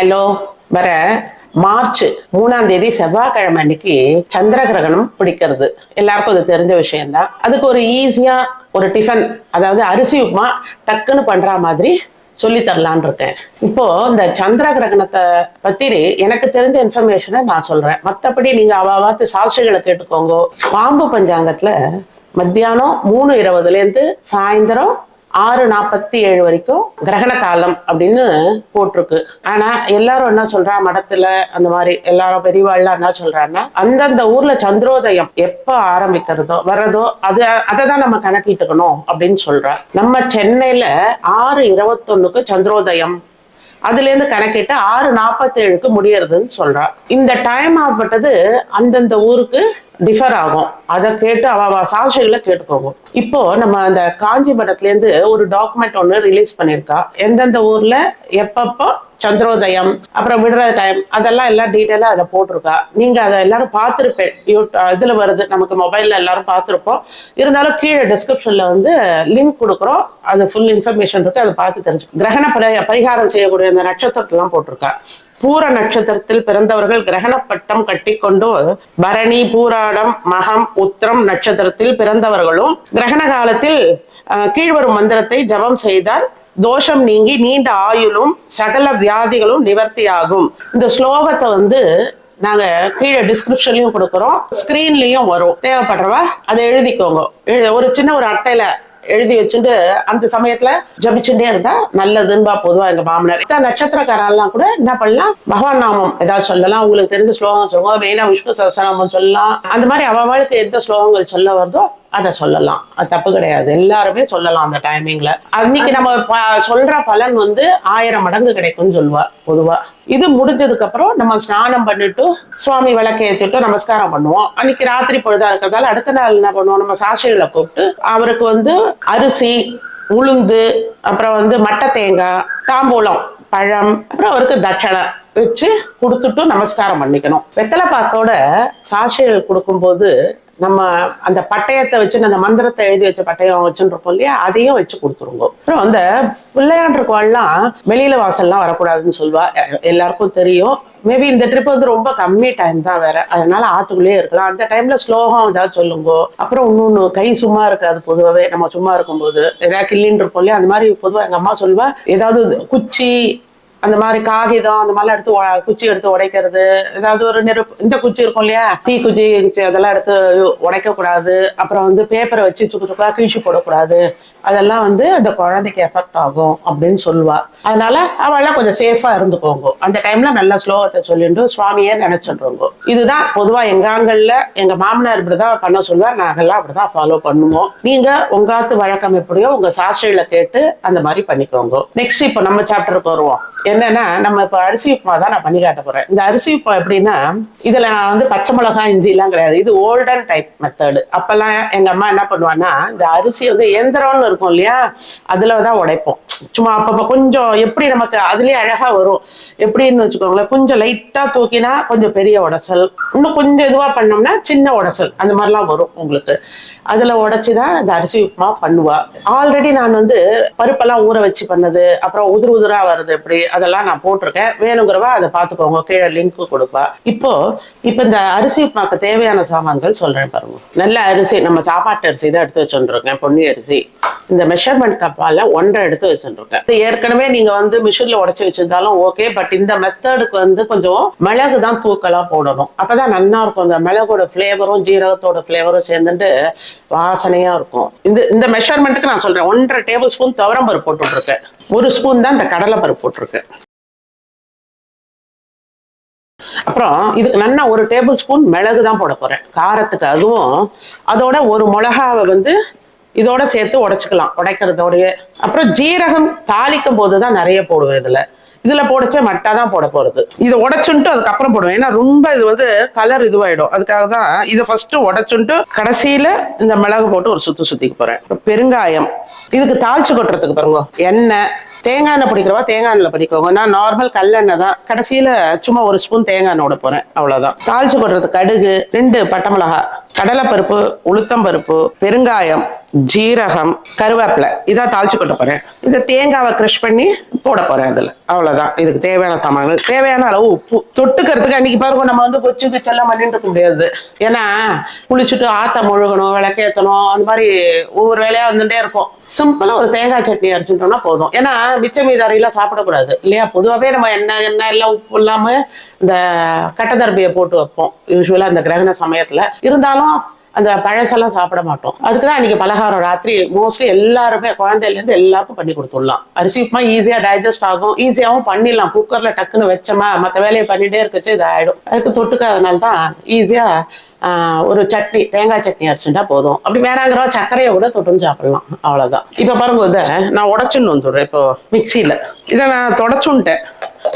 Hello. வர March 3ஆம் தேதி செவ்வாய்க்கிழமை அன்னைக்கு சந்திர கிரகணம் பிடிக்கிறது எல்லாருக்கும் அது தெரிஞ்ச விஷயம்தான். அதுக்கு ஒரு ஈஸியா ஒரு டிஃபன், அதாவது அரிசி உப்புமா டக்குன்னு பண்ற மாதிரி சொல்லி தரலான் இருக்கேன். இப்போ இந்த சந்திர கிரகணத்தை பத்தி எனக்கு தெரிஞ்ச இன்ஃபர்மேஷனை நான் சொல்றேன். மற்றபடி நீங்க அவாத்து சாஸ்திரிகளை கேட்டுக்கோங்க. பாம்பு பஞ்சாங்கத்துல மத்தியானம் 3:20 சாயந்தரம் 6:47 வரைக்கும் கிரகண காலம் அப்படின்னு போட்டிருக்கு. ஆனா எல்லாரும் என்ன சொல்றா, மடத்துல அந்த மாதிரி எல்லாரும் பெரியவாள்லாம் என்ன சொல்றாங்கன்னா, அந்தந்த ஊர்ல சந்திரோதயம் எப்ப ஆரம்பிக்கிறதோ வர்றதோ அதைதான் நம்ம கணக்கிட்டுக்கணும் அப்படின்னு சொல்றா. நம்ம சென்னையில 6:21 சந்திரோதயம், அதுல இருந்து கணக்கிட்டு 6:47 முடியறதுன்னு சொல்றா. இந்த டைம் ஆகப்பட்டது அந்தந்த ஊருக்கு டிஃபர் ஆகும். அதை கேட்டு அவ சாட்சிகளை கேட்டுக்கோங்க. இப்போ நம்ம அந்த காஞ்சி மடத்துல இருந்து ஒரு டாக்குமெண்ட் ஒண்ணு ரிலீஸ் பண்ணிருக்கா. எந்தெந்த ஊர்ல எப்பப்போ சந்திரோதயம் அப்புறம் விடுற டைம் அதெல்லாம் எல்லாம் டீட்டெயிலா அதுல போட்டிருக்கா. நீங்க அதை எல்லாரும் பார்த்துருப்பேன். இதுல வருது, நமக்கு மொபைல்ல எல்லாரும் பார்த்துருப்போம். இருந்தாலும் கீழே டிஸ்கிரிப்ஷன்ல லிங்க் கொடுக்குறோம். அது ஃபுல் இன்ஃபர்மேஷன் இருக்கு, அதை பார்த்து தெரிஞ்சு. கிரகண பரிகாரம் செய்யக்கூடிய அந்த நட்சத்திரத்தெல்லாம் போட்டிருக்கா. பூர நட்சத்திரத்தில் பிறந்தவர்கள் கிரகண பட்டம் கட்டி கொண்டு பரணி, பூராடம், மகம், உத்திரம் நட்சத்திரத்தில் பிறந்தவர்களும் கிரகண காலத்தில் கீழ்வரும் மந்திரத்தை ஜபம் செய்தால் தோஷம் நீங்கி நீண்ட ஆயுளும் சகல வியாதிகளும் நிவர்த்தியாகும். இந்த ஸ்லோகத்தை நாங்க கீழே டிஸ்கிரிப்ஷன்லயும் கொடுக்குறோம், ஸ்கிரீன்லயும் வரும். தேவைப்படுறவா அதை எழுதிக்கோங்க. ஒரு சின்ன ஒரு அட்டையில எழுதி வச்சுட்டு அந்த சமயத்துல ஜபிச்சுட்டே இருந்தா நல்லதுன்பா பொதுவா எங்க மாமனார். நட்சத்திரக்காரெல்லாம் கூட என்ன பண்ணலாம், பகவான் நாமம் ஏதாவது சொல்லலாம். உங்களுக்கு தெரிஞ்ச ஸ்லோகம் சொல்லுவோம். மெயினா விஷ்ணு சஹஸ்ரநாமம் சொல்லலாம். அந்த மாதிரி அவளுக்கு எந்த ஸ்லோகங்கள் சொல்ல வருதோ அதை சொல்லலாம். அது தப்பு கிடையாது, எல்லாருமே சொல்லலாம் அந்த டைமிங்ல. அன்னைக்கு நம்ம சொல்ற பலன் 1000 மடங்கு கிடைக்கும்னு சொல்லுவா பொதுவா. இது முடிஞ்சதுக்கு அப்புறம் நம்ம ஸ்நானம் பண்ணிட்டு சுவாமி விளக்கு ஏற்றிட்டு நமஸ்காரம் பண்ணுவோம். அன்னைக்கு ராத்திரி பொழுதா இருக்கிறதால அடுத்த நாள் என்ன பண்ணுவோம், நம்ம சாட்சிகளை கூப்பிட்டு அவருக்கு அரிசி, உளுந்து, அப்புறம் மட்டை தேங்காய், தாம்பூலம், பழம், அப்புறம் அவருக்கு தட்சணை வச்சு கொடுத்துட்டு நமஸ்காரம் பண்ணிக்கணும். வெத்தலை பாக்கோட சாட்சிகள் கொடுக்கும்போது நம்ம அந்த பட்டயத்தை வச்சு அந்த மந்திரத்தை எழுதி வச்ச பட்டயம் வச்சுருப்போம் இல்லையா, அதையும் வச்சு கொடுத்துருங்க. அப்புறம் அந்த பிள்ளையாண்டுக்குவாள்லாம் வெளியில வாசல்லாம் வரக்கூடாதுன்னு சொல்லுவா, எல்லாருக்கும் தெரியும். மேபி இந்த ட்ரிப் ரொம்ப கம்மி டைம் தான் வேற, அதனால ஆத்துக்குள்ளேயே இருக்கலாம். அந்த டைம்ல ஸ்லோகம் ஏதாவது சொல்லுங்க. அப்புறம் இன்னொன்னு, கை சும்மா இருக்காது பொதுவாகவே. நம்ம சும்மா இருக்கும்போது ஏதாவது கிள்ளின்னு இருப்போம் இல்லையா, அந்த மாதிரி பொதுவாக எங்க அம்மா சொல்லுவா, ஏதாவது குச்சி அந்த மாதிரி காகிதம் அந்த மாதிரிலாம் எடுத்து குச்சி எடுத்து உடைக்கிறது, ஏதாவது ஒரு இந்த குச்சி இருக்கும் இல்லையா, டீ குச்சி அதெல்லாம் எடுத்து உடைக்க கூடாது. அப்புறம் பேப்பரை வச்சு சுக்கு சுக்கா கிழிச்சு போடக்கூடாது. அதெல்லாம் அந்த குழந்தைக்கு எஃபெக்ட் ஆகும் அப்படின்னு சொல்லுவா. அதனால அவெல்லாம் கொஞ்சம் சேஃபா இருந்துக்கோங்க. அந்த டைம்ல நல்ல ஸ்லோகத்தை சொல்லிட்டு சுவாமியே நினைச்சுடுறோங்க. இதுதான் பொதுவா எங்க ஆங்கல்ல எங்க மாமனார் இப்படிதான் பண்ண சொல்லுவார். நாங்கெல்லாம் அப்படிதான் ஃபாலோ பண்ணுவோம். நீங்க உங்காத்து வழக்கம் எப்படியோ உங்க சாஸ்திரியில கேட்டு அந்த மாதிரி பண்ணிக்கோங்க. நெக்ஸ்ட் இப்போ நம்ம சாப்டருக்கு வருவோம். என்னன்னா, நம்ம இப்ப அரிசி உப்புமா தான் நான் பண்ணி காட்ட போறேன். இந்த அரிசி உப்புமா எப்படின்னா, இதுல நான் பச்சை மிளகாய், இஞ்சி எல்லாம் கிடையாது. இது ஓல்டன் டைப் மெத்தடு. அப்பெல்லாம் எங்க அம்மா என்ன பண்ணுவான்னா, இந்த அரிசி இயந்திரம்னு இருக்கும் இல்லையா, அதுலதான் உடைப்போம். சும்மா அப்பப்ப கொஞ்சம் எப்படி நமக்கு அதுலயே அழகா வரும். எப்படின்னு வச்சுக்கோங்களேன், கொஞ்சம் லைட்டா தூக்கினா கொஞ்சம் பெரிய உடச்சல், இன்னும் கொஞ்சம் இதுவா பண்ணோம்னா சின்ன உடச்சல், அந்த மாதிரிலாம் வரும் உங்களுக்கு. அதுல உடைச்சுதான் இந்த அரிசி உப்புமா பண்ணுவா. ஆல்ரெடி நான் பருப்பெல்லாம் ஊற வச்சு பண்ணது, அப்புறம் உதிரா வருது எப்படி, அதெல்லாம் நான் போட்டிருக்கேன். வேணுங்கிறவா அதை பார்த்துக்கோங்க, கீழே லிங்க் கொடுப்பா. இப்போ இந்த அரிசி உப்புமாக்கு தேவையான சாமான்கள் சொல்றேன் பாருங்க. நல்ல அரிசி, நம்ம சாப்பாட்டு அரிசி தான் எடுத்து வச்சுருக்கேன், பொன்னி அரிசி. இந்த மெஷர்மெண்ட் கப்பால 1.5 எடுத்து வச்சுருக்கேன். ஏற்கனவே நீங்க மிஷின்ல உடைச்சு வச்சிருந்தாலும் ஓகே. பட் இந்த மெத்தடுக்கு கொஞ்சம் மிளகு தான் தூக்கலா போடணும். அப்பதான் நல்லா இருக்கும். அந்த மிளகோட பிளேவரும் ஜீரகத்தோட பிளேவரும் சேர்ந்துட்டு வாசனையா இருக்கும். இந்த மெஷர்மெண்ட்டுக்கு நான் சொல்றேன். 1.5 டேபிள் ஸ்பூன் துவரம் பருப்பு போட்டுருக்கேன். 1 ஸ்பூன் தான் இந்த கடலை பருப்பு போட்டிருக்கேன். அப்புறம் இதுக்கு நல்லா 1 டேபிள் ஸ்பூன் மிளகு தான் போட போறேன் காரத்துக்கு. அதுவும் அதோட 1 மிளகாவை இதோட சேர்த்து உடைச்சுக்கலாம், உடைக்கிறதோடய. அப்புறம் ஜீரகம் தாளிக்கும் போதுதான் நிறைய போடுவேன். இதுல போடச்சே மட்டா தான் போட போறது. இதை உடைச்சுட்டு அதுக்கப்புறம் போடுவேன். ஏன்னா ரொம்ப இது கலர் இதுவாயிடும். அதுக்காக தான் இதை ஃபர்ஸ்ட் உடைச்சுட்டு கடைசியில இந்த மிளகு போட்டு ஒரு சுத்திக்க போறேன். பெருங்காயம், இதுக்கு தாளிச்சு கொட்டுறதுக்கு பாருங்க. எண்ணெய், தேங்காய் எண்ணெய் பிடிக்கிறவா தேங்காய் எண்ணெய் பிடிக்கோங்க. நான் நார்மல் கல்லெண்ணெய் தான். கடைசியில சும்மா 1 ஸ்பூன் தேங்காய் எண்ணெய் விட போறேன், அவ்வளவுதான். தாளிச்சு கொட்டுறது கடுகு, 2 பட்டை மிளகாய், கடலைப்பருப்பு, உளுத்தம்பருப்பு, பெருங்காயம், ஜீரகம், கருவேப்பிலை இதான் தாளிச்சு கொட்ட போறேன். இந்த தேங்காவை க்ரஷ் பண்ணி போட போறேன் அதுல. அவ்வளவுதான். இதுக்கு தேவையான சாமான்கள், தேவையான அளவு உப்பு. தொட்டுக்கிறதுக்கு அன்னைக்கு பாருங்க நம்ம வந்து கொச்சு கிச்செல்லாம் பண்ணிட்டு இருக்க முடியாது. ஏன்னா குளிச்சுட்டு ஆத்த முழுகணும், விளக்கேற்றணும், அந்த மாதிரி ஒவ்வொரு வேலையா வந்துட்டே இருக்கும். சிம்பிளா ஒரு தேங்காய் சட்னி அரைச்சுட்டோம்னா போதும். ஏன்னா மிச்ச மீதாரியெல்லாம் சாப்பிடக்கூடாது இல்லையா? பொதுவாகவே நம்ம எண்ணெய் எல்லாம் உப்பு இல்லாம இந்த கட்டத்தரப்பியை போட்டு வைப்போம் யூஸ்வலா அந்த கிரகண சமயத்துல. இருந்தாலும் அந்த பழசெல்லாம் சாப்பிட மாட்டோம். அதுக்குதான் இன்னைக்கு பலகாரம் ராத்திரி மோஸ்ட்லி எல்லாருமே குழந்தையிலேருந்து எல்லாருக்கும் பண்ணி கொடுத்துடலாம். அரிசி உப்புமா ஈஸியா டைஜஸ்ட் ஆகும், ஈஸியாகவும் பண்ணிடலாம். குக்கர்ல டக்குன்னு வச்சோமா மற்ற வேலையை பண்ணிட்டே இருக்கச்சு இது ஆயிடும். அதுக்கு தொட்டுக்க அதனால தான் ஈஸியா ஒரு சட்னி, தேங்காய் சட்னி அரைச்சுட்டா போதும். அப்படி வேணாங்கிற சர்க்கரையை கூட தொட்டுன்னு சாப்பிடலாம். அவ்வளவுதான். இப்ப பாருங்க இதை நான் உடச்சுன்னு வந்துடுறேன். இப்போ மிக்சியில இதை நான் தொடச்சுன்ட்டேன்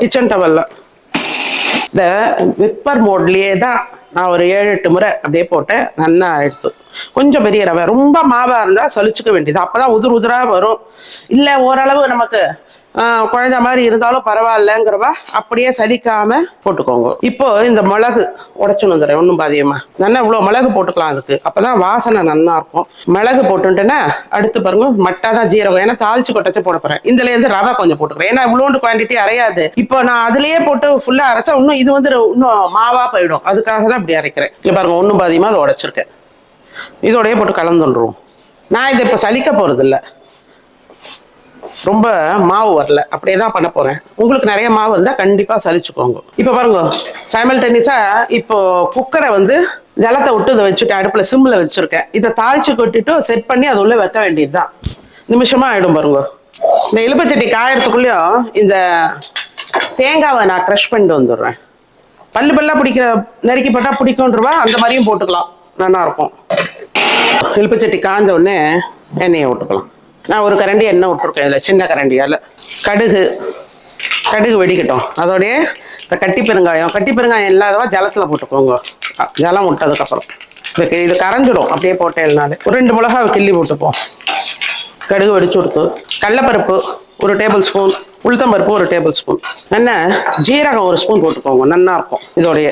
கிச்சன் டவல்ல. இந்த விப்பர் மோட்லயே தான் நான் ஒரு 7-8 முறை அப்படியே போட்டேன். நல்லா எடுத்து கொஞ்சம் பெரிய ரவை, ரொம்ப மாவா இருந்தா சலிச்சுக்க வேண்டியது. அப்பதான் உதிர் உதிரா வரும். இல்ல ஓரளவு நமக்கு குழஞ்ச மாதிரி இருந்தாலும் பரவாயில்லங்கிறவா அப்படியே சலிக்காம போட்டுக்கோங்க. இப்போ இந்த மிளகு உடைச்சுன்னு வந்துடுறேன். ஒன்றும் பாதியமா நல்லா இவ்வளோ மிளகு போட்டுக்கலாம். அதுக்கு அப்பதான் வாசனை நல்லா இருக்கும். மிளகு போட்டுட்டேன்னா அடுத்து பாருங்க மட்டாதான் ஜீரகம். ஏன்னா தாளிச்சு கொட்டச்சு போட போறேன். இதுல இருந்து ரவை கொஞ்சம் போட்டுக்கிறேன். ஏன்னா இவ்வளோண்டு குவான்டிட்டி அரையாது. இப்போ நான் அதுலயே போட்டு ஃபுல்லா அரைச்சா இன்னும் இது வந்து இன்னும் மாவா போயிடும். அதுக்காக தான் இப்படி அரைக்கிறேன். இங்க பாருங்க ஒன்றும் பாதியமா அதை உடைச்சிருக்கேன். இதோடய போட்டு கலந்துருவோம். நான் இதை இப்போ சலிக்க போறது இல்லை. ரொம்ப மாவு வரல, அப்படியே தான் பண்ண போறேன். உங்களுக்கு நிறைய மாவு இருந்தா கண்டிப்பா சலிச்சுக்கோங்க. இப்ப பாருங்க சைமல்டேனியஸா இப்போ குக்கரை வந்து ஜலத்தை விட்டு இதை வச்சுட்டு அடுப்புல சிம்ல வச்சிருக்கேன். இதை தாளிச்சு கொட்டிட்டு செட் பண்ணி அது உள்ள வைக்க வேண்டியதுதான். நிமிஷமா ஆயிடும் பாருங்க. இந்த இலுப்பச்சட்டி காயறதுக்குள்ளயும் இந்த தேங்காவை நான் க்ரஷ் பண்ணிட்டு வந்துடுறேன். பல்லு பல்லா பிடிக்கிற நறுக்கி போட்டா பிடிக்கும்ன்றவா அந்த மாதிரியும் போட்டுக்கலாம், நல்லா இருக்கும். இலுப்பச்சட்டி காஞ்ச உடனே எண்ணெயை விட்டுக்கலாம். நான் ஒரு கரண்டி எண்ணெய் விட்டுருக்கேன் இதில், சின்ன கரண்டியால். கடுகு வெடிக்கட்டும். அதோடைய இந்த கட்டி பெருங்காயம் இல்லாதவா ஜலத்தில் போட்டுக்கோங்க. ஜலம் விட்டதுக்கப்புறம் இது கரைஞ்சிடும். அப்படியே போட்டேன்னாலே ஒரு 2 மிளகாவை கிள்ளி போட்டுப்போம். கடுகு வெடிச்சு கொடுத்து கடலைப்பருப்பு 1 டேபிள் ஸ்பூன், உளுத்தம்பருப்பு 1 டேபிள் ஸ்பூன், நல்லா ஜீரகம் 1 ஸ்பூன் போட்டுக்கோங்க. நல்லா இருக்கும். இதோடைய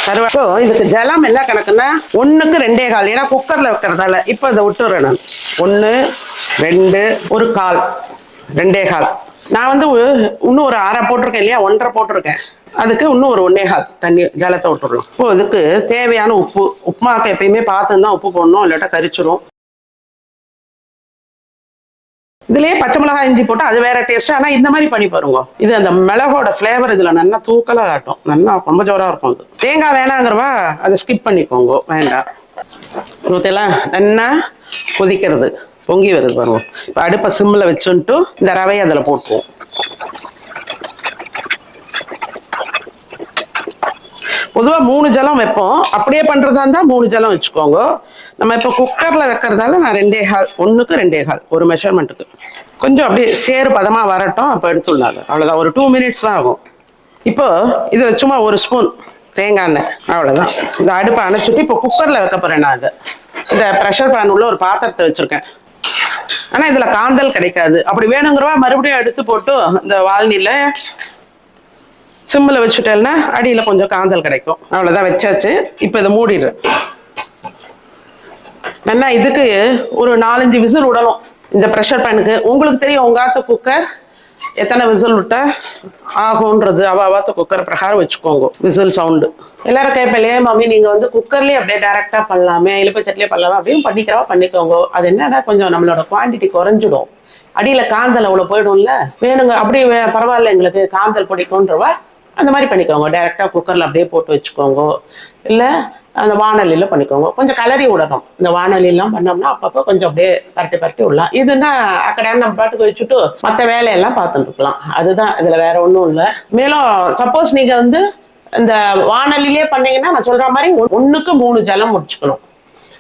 கருவேப்போ இதுக்கு ஜலம் என்ன கணக்குன்னா 1க்கு 2.25. ஏன்னா குக்கர்ல வைக்கிறதால. இப்போ இதை விட்டுறேன் நான். 1, 2, 1/4, 2.25. நான் வந்து இன்னும் ஒரு 1/2 போட்டிருக்கேன் இல்லையா, 1.5 போட்டிருக்கேன். அதுக்கு இன்னும் ஒரு 1.25 தண்ணி ஜலத்தை விட்டுறலாம். இப்போ இதுக்கு தேவையான உப்பு. உப்புமாக்கு எப்பயுமே பார்த்துன்னு தான் உப்பு போடணும், இல்லாட்டா கரிச்சிடும். இதுலயே பச்சை மிளகாய் இஞ்சி போட்டு அது வேற டேஸ்ட். ஆனா இந்த மாதிரி பண்ணி பாருங்க. இது அந்த மிளகோட ஃபிளேவர் இதுல நல்லா தூக்கலா காட்டும். நல்லா ரொம்ப ஜோரா இருக்கும். இது தேங்காய் வேணாங்கிறவா அதை ஸ்கிப் பண்ணிக்கோங்க, வேண்டாம். இதெல்லாம் நல்லா கொதிக்கிறது, பொங்கி வருது பாருங்க. இப்போ அடுப்பை சிம்ல வச்சுட்டு இந்த ரவையை அதில் போட்டுருவோம். பொதுவாக 3 ஜலம் வைப்போம். அப்படியே பண்றதா இருந்தா 3 ஜலம் வச்சுக்கோங்க. நம்ம இப்போ குக்கர்ல வைக்கிறதால நான் 2.25, 1க்கு 2.25 ஒரு மெஷர்மெண்ட்டுக்கு. கொஞ்சம் அப்படியே சேறு பதமா வரட்டும், அப்போ எடுத்துள்ளாங்க. அவ்வளோதான். ஒரு 2 மினிட்ஸ் தான் ஆகும். இப்போ இது சும்மா 1 ஸ்பூன் தேங்காய் எண்ணெய், அவ்வளோதான். இந்த அடுப்பை அணைச்சிட்டு இப்போ குக்கர்ல வைக்க போறேன். நான் அதை இந்த ப்ரெஷர் பேன் உள்ள ஒரு பாத்திரத்தை வச்சிருக்கேன். ஆனா இதுல காந்தல் கிடைக்காது. அப்படி வேணுங்கிறவா மறுபடியும் எடுத்து போட்டு இந்த வால்னில சிம்மில் வச்சுட்டேன்னா அடியில் கொஞ்சம் காந்தல் கிடைக்கும். அவ்வளோதான், வச்சாச்சு. இப்போ இதை மூடிடுறேன். நல்லா இதுக்கு ஒரு 4-5 விசில் விடணும் இந்த ப்ரெஷர் பேனுக்கு. உங்களுக்கு தெரியும் உங்காத்த குக்கர் எத்தனை விசில் விட்டா ஆகும்ன்றது. அவாத்த குக்கர் பிரகாரம் வச்சுக்கோங்க விசில் சவுண்டு. எல்லாரும் கேட்பலையே மம்மி நீங்கள் வந்து குக்கர்லேயே அப்படியே டைரெக்டாக பண்ணலாமே, இலுப்பச்சட்டிலே பண்ணலாமே அப்படின்னு பண்ணிக்கிறவா பண்ணிக்கோங்க. அது என்னன்னா கொஞ்சம் நம்மளோட குவான்டிட்டி குறைஞ்சிடும். அடியில் காந்தல் அவ்வளோ போயிடும்ல. வேணுங்க அப்படி பரவாயில்ல எங்களுக்கு காந்தல் பிடிக்கும்ன்றவா அந்த மாதிரி பண்ணிக்கோங்க. டைரெக்டாக குக்கரில் அப்படியே போட்டு வச்சுக்கோங்க. இல்லை அந்த வானலியில் பண்ணிக்கோங்க. கொஞ்சம் கலரி விடணும். இந்த வானலிலாம் பண்ணோம்னா அப்பப்போ கொஞ்சம் அப்படியே பரட்டி விடலாம். இதுன்னா அக்கடை நம்ம பாட்டுக்கு வச்சுட்டு மற்ற வேலையெல்லாம் பார்த்துட்டு இருக்கலாம். அதுதான் இதில், வேற ஒன்றும் இல்லை. மேலும் சப்போஸ் நீங்கள் வந்து இந்த வானலிலே பண்ணீங்கன்னா நான் சொல்கிற மாதிரி 1க்கு 3 ஜலம் முடிச்சுக்கணும்.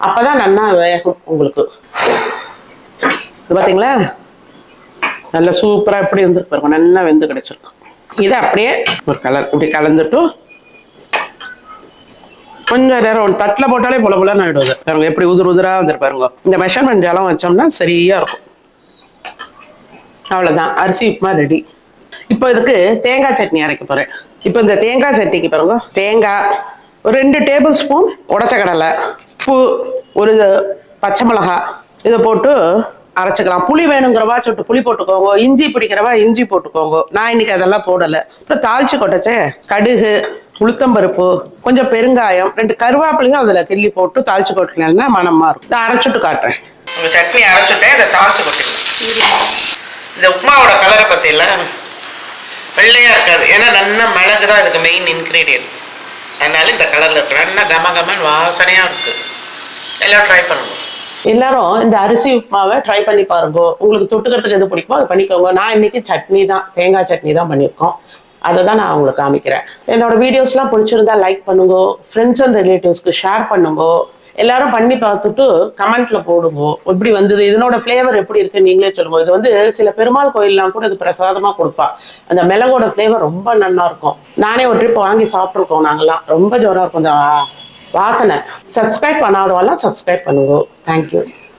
அப்போ தான் நல்லா வேகும் உங்களுக்கு. இது பார்த்தீங்களா நல்லா சூப்பராக எப்படி வந்துருக்கு பாருங்க. நல்லா வெந்து கிடைச்சிருக்கும். இதை அப்படியே ஒரு கலர் இப்படி கலந்துட்டு கொஞ்சம் நேரம் ஒரு தட்டில் போட்டாலே புலன்னு ஆயிடுவது பாருங்க. எப்படி உதிரா வந்துரு பாருங்க. இந்த மெஷர்மெண்ட் ஜலம் வச்சோம்னா சரியா இருக்கும். அவ்வளோதான், அரிசி உப்புமா ரெடி. இப்போ இதுக்கு தேங்காய் சட்னி அரைக்க போறேன். இப்போ இந்த தேங்காய் சட்னிக்கு பாருங்க, தேங்காய் ஒரு 2 டேபிள் ஸ்பூன், உடச்ச கடலை, உப்பு ஒரு பச்சை மிளகாய் இதை போட்டு அரைச்சிக்கலாம். புளி வேணுங்கிறவா சொட்டு புளி போட்டுக்கோங்க, இஞ்சி பிடிக்கிறவா இஞ்சி போட்டுக்கோங்க. நான் இன்னைக்கு அதெல்லாம் போடலை. அப்புறம் தாளிச்சு கொட்டச்சே கடுகு, உளுத்தம்பருப்பு, கொஞ்சம் பெருங்காயம், 2 கருவேப்பிலையும் அதில் கிள்ளி போட்டு தாளிச்சு கொட்டினா மனமா இருக்கும். இதை அரைச்சிட்டு காட்டுறேன். உங்கள் சட்னி அரைச்சிட்டேன், இதை தாளிச்சு கொட்டேன். இந்த உப்புமாவோட கலரை பற்றியில வெள்ளையாக இருக்காது, ஏன்னா நல்லா மிளகு தான் இதுக்கு மெயின் இன்க்ரீடியன்ட். அதனால இந்த கலரில் இருக்கு, நல்லா கம கமன் வாசனையாக இருக்குது. எல்லாம் ட்ரை பண்ணுங்க. எல்லாரும் இந்த அரிசி உப்புமாவை ட்ரை பண்ணி பாருங்க. உங்களுக்கு தொட்டுக்கிறதுக்கு எது பிடிக்குமோ அதை பண்ணிக்கோங்க. நான் இன்னைக்கு சட்னி தான், தேங்காய் சட்னி தான் பண்ணியிருக்கோம். அதை தான் நான் உங்களுக்கு காமிக்கிறேன். என்னோட வீடியோஸ்லாம் பிடிச்சிருந்தா லைக் பண்ணுங்க, ஃப்ரெண்ட்ஸ் அண்ட் ரிலேட்டிவ்ஸ்க்கு ஷேர் பண்ணுங்க. எல்லாரும் பண்ணி பார்த்துட்டு கமெண்ட்ல போடுங்க எப்படி வந்தது, இதனோட ஃப்ளேவர் எப்படி இருக்கு நீங்களே சொல்லுங்க. இது வந்து சில பெருமாள் கோயில்லாம் கூட இது பிரசாதமா கொடுப்பா. அந்த மிளகோட ஃப்ளேவர் ரொம்ப நல்லா இருக்கும். நானே ஒரு ட்ரிப் வாங்கி சாப்பிட்ருக்கோம் நாங்கெல்லாம். ரொம்ப ஜோரா இருக்கும் அந்த வாசனை. சப்ஸ்கிரைப் பண்ணாதவெல்லாம் சப்ஸ்கிரைப் பண்ணுங்க. தேங்க்யூ.